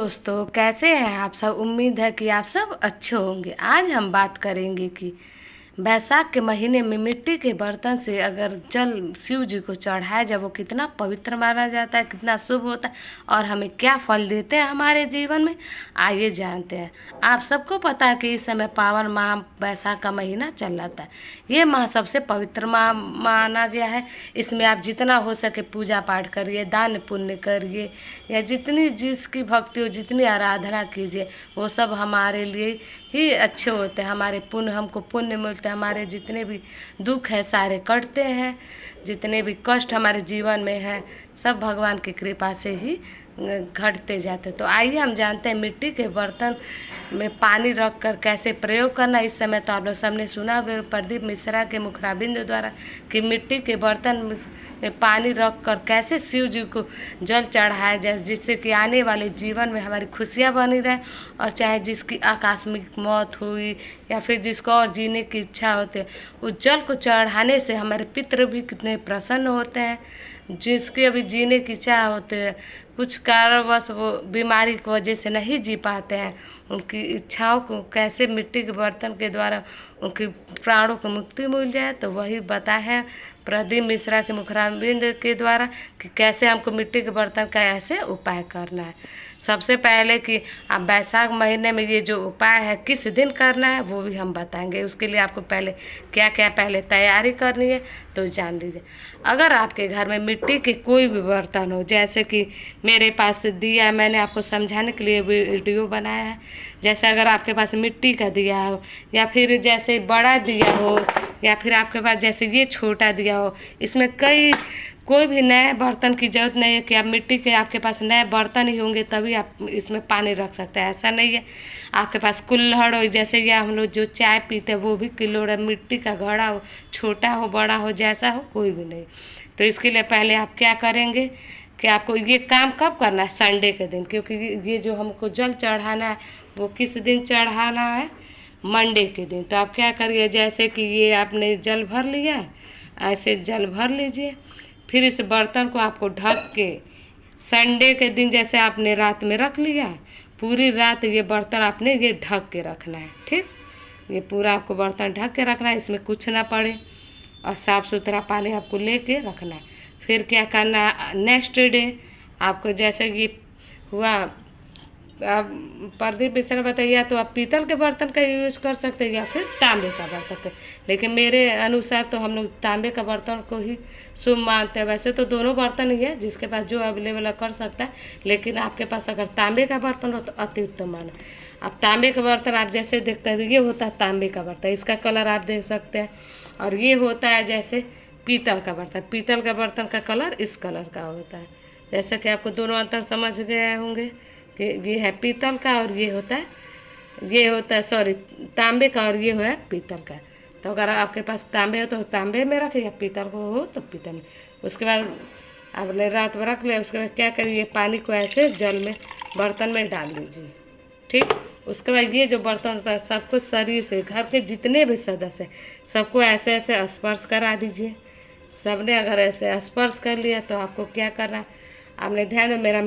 दोस्तों, कैसे हैं आप सब। उम्मीद है कि आप सब अच्छे होंगे। आज हम बात करेंगे कि बैसाख के महीने में मिट्टी के बर्तन से अगर जल शिव जी को चढ़ाया जाए वो कितना पवित्र माना जाता है, कितना शुभ होता है और हमें क्या फल देते हैं हमारे जीवन में। आइए जानते हैं। आप सबको पता है कि इस समय पावन माह बैसाख का महीना चल रहा है। ये माह सबसे पवित्र माह माना गया है। इसमें आप जितना हो सके पूजा पाठ करिए, दान पुण्य करिए, या जितनी जिसकी भक्ति हो, जितनी आराधना कीजिए, वो सब हमारे लिए ही अच्छे होते हैं। हमारे पुण्य, हमको पुण्य मिलते हैं, हमारे जितने भी दुख है सारे कटते हैं, जितने भी कष्ट हमारे जीवन में है सब भगवान की कृपा से ही घटते जाते। तो आइए हम जानते हैं मिट्टी के बर्तन में पानी रख कर कैसे प्रयोग करना। इस समय तो आप लोग सबने सुना होगा प्रदीप मिश्रा के मुखारबिंद द्वारा कि मिट्टी के बर्तन में पानी रख कर कैसे शिव जी को जल चढ़ाया जाए, जिससे कि आने वाले जीवन में हमारी खुशियाँ बनी रहे। और चाहे जिसकी आकस्मिक मौत हुई या फिर जिसको और जीने की इच्छा होती है, उस जल को चढ़ाने से हमारे पितृ भी कितने प्रसन्न होते हैं। जिसकी अभी जीने की इच्छा होती है, कुछ कारणवश वो बीमारी की वजह से नहीं जी पाते हैं, उनकी इच्छाओं को कैसे मिट्टी के बर्तन के द्वारा उनकी प्राणों को मुक्ति मिल जाए, तो वही बताए हैं प्रदीप मिश्रा के मुखारबिंद के द्वारा कि कैसे हमको मिट्टी के बर्तन का ऐसे उपाय करना है। सबसे पहले कि आप बैसाख महीने में ये जो उपाय है किस दिन करना है वो भी हम बताएंगे। उसके लिए आपको पहले क्या क्या पहले तैयारी करनी है तो जान लीजिए। अगर आपके घर में मिट्टी के कोई भी बर्तन हो, जैसे कि मेरे पास दिया है, मैंने आपको समझाने के लिए वीडियो बनाया है। जैसे अगर आपके पास मिट्टी का दिया हो, या फिर जैसे बड़ा दिया हो, या फिर आपके पास जैसे ये छोटा दिया हो, इसमें कोई भी नए बर्तन की ज़रूरत नहीं है कि आप मिट्टी के आपके पास नए बर्तन ही होंगे तभी आप इसमें पानी रख सकते हैं, ऐसा नहीं है। आपके पास कुल्हड़ हो, जैसे ये हम लोग जो चाय पीते हैं वो भी कुल्हड़ है, मिट्टी का घड़ा हो, छोटा हो बड़ा हो जैसा हो कोई भी नहीं। तो इसके लिए पहले आप क्या करेंगे कि आपको ये काम कब करना है, संडे के दिन, क्योंकि ये जो हमको जल चढ़ाना है वो किस दिन चढ़ाना है, मंडे के दिन। तो आप क्या करिए, जैसे कि ये आपने जल भर लिया, ऐसे जल भर लीजिए। फिर इस बर्तन को आपको ढक के संडे के दिन जैसे आपने रात में रख लिया, पूरी रात ये बर्तन आपने ये ढक के रखना है। ठीक, ये पूरा आपको बर्तन ढक के रखना है, इसमें कुछ ना पड़े, और साफ़ सुथरा पानी आपको लेके रखना है। फिर क्या करना है, नेक्स्ट डे आपको जैसे कि हुआ, आप प्रदीप मिश्रा बताइए, तो आप पीतल के बर्तन का यूज़ कर सकते हैं या फिर तांबे का बर्तन का। लेकिन मेरे अनुसार तो हम लोग तांबे का बर्तन को ही शुभ मानते हैं। वैसे तो दोनों बर्तन ही है, जिसके पास जो अवेलेबल है कर सकता है, लेकिन आपके पास अगर तांबे का बर्तन हो तो अति उत्तम माना। अब तांबे का बर्तन आप जैसे देखते हैं, ये होता है तांबे का बर्तन, इसका कलर आप देख सकते हैं। और ये होता है जैसे पीतल का बर्तन, पीतल का बर्तन का कलर इस कलर का होता है। जैसे कि आपको दोनों अंतर समझ गए होंगे कि ये है पीतल का और ये होता है सॉरी तांबे का, और ये है पीतल का। तो अगर आपके पास तांबे हो तो तांबे में रखें, या पीतल को हो तो पीतल में। उसके बाद आपने रात में रख लिया, उसके बाद क्या करिए, पानी को ऐसे जल में बर्तन में डाल दीजिए। ठीक, उसके बाद ये जो बर्तन होता है सबको शरीर से, घर के जितने भी सदस्य हैं सबको ऐसे ऐसे स्पर्श करा दीजिए। सबने अगर ऐसे स्पर्श कर लिया तो आपको क्या करना, आपने ध्यान में, मेरा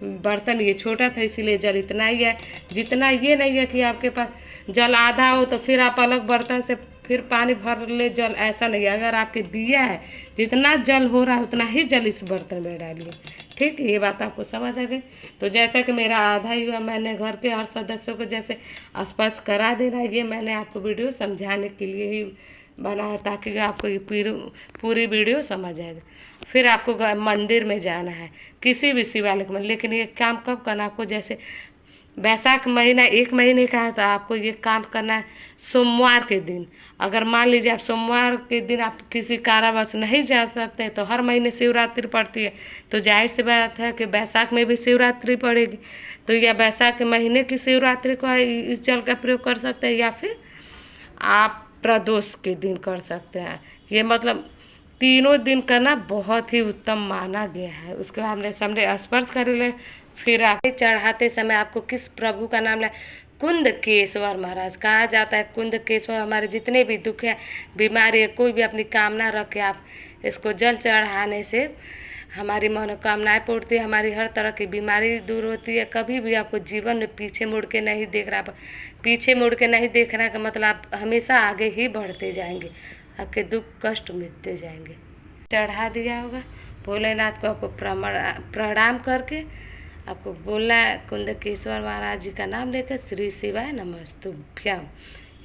बर्तन ये छोटा था इसीलिए जल इतना ही है। जितना ये नहीं है कि आपके पास जल आधा हो तो फिर आप अलग बर्तन से फिर पानी भर ले जल, ऐसा नहीं है। अगर आपके दिया है जितना जल हो रहा है उतना ही जल इस बर्तन में डालिए। ठीक, ये बात आपको समझ आ गई। तो जैसा कि मेरा आधा ही हुआ, मैंने घर के हर सदस्यों को जैसे स्पर्श करा देना, ये मैंने आपको वीडियो समझाने के लिए ही बनाया, ताकि आपको ये पूरी वीडियो समझ आएगी। फिर आपको मंदिर में जाना है, किसी भी शिवालय में। लेकिन ये काम कब करना आपको, जैसे बैसाख महीना 1 महीने का है तो आपको ये काम करना है सोमवार के दिन। अगर मान लीजिए आप सोमवार के दिन आप किसी कारणवश नहीं जा सकते, तो हर महीने शिवरात्रि पड़ती है, तो जाहिर सी बात है कि बैसाख में भी शिवरात्रि पड़ेगी। तो या बैसाख के महीने की शिवरात्रि को इस जल का प्रयोग कर सकते हैं, या फिर आप प्रदोष के दिन कर सकते हैं। ये मतलब तीनों दिन करना बहुत ही उत्तम माना गया है। उसके बाद हमने सामने स्पर्श कर ले। फिर आप चढ़ाते समय आपको किस प्रभु का नाम लें, कुंदकेश्वर महाराज कहा जाता है। कुंदकेश्वर हमारे जितने भी दुख है, बीमारी है, कोई भी अपनी कामना रख के आप इसको जल चढ़ाने से हमारी मनोकामनाएं पूर्ति, हमारी हर तरह की बीमारी दूर होती है। कभी भी आपको जीवन में पीछे मुड़ के नहीं देखना, पीछे मुड़ के नहीं देखना का मतलब आप हमेशा आगे ही बढ़ते जाएंगे, आपके दुख कष्ट मिटते जाएंगे। चढ़ा दिया होगा भोलेनाथ को, आपको प्रणाम करके आपको बोलना है कुंदकेश्वर महाराज जी का नाम लेकर श्री शिवाय नमस्तुभ्यम,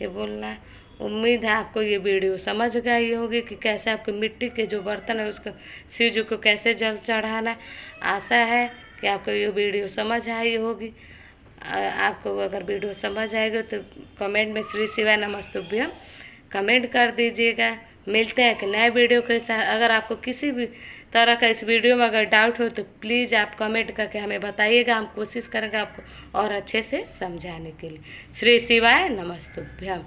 ये बोलना है। उम्मीद है आपको ये वीडियो समझ गई होगी कि कैसे आपको मिट्टी के जो बर्तन है उसको शिव जी को कैसे जल चढ़ाना है। आशा है कि आपको ये वीडियो समझ आई होगी। आपको अगर वीडियो समझ आएगी तो कमेंट में श्री शिवाय नमस्तुभ्यम कमेंट कर दीजिएगा। मिलते हैं कि नए वीडियो के साथ। अगर आपको किसी भी तरह का इस वीडियो में अगर डाउट हो तो प्लीज़ आप कमेंट करके हमें बताइएगा, हम कोशिश करेंगे आपको और अच्छे से समझाने के लिए। श्री शिवाय नमस्तुभ्यम।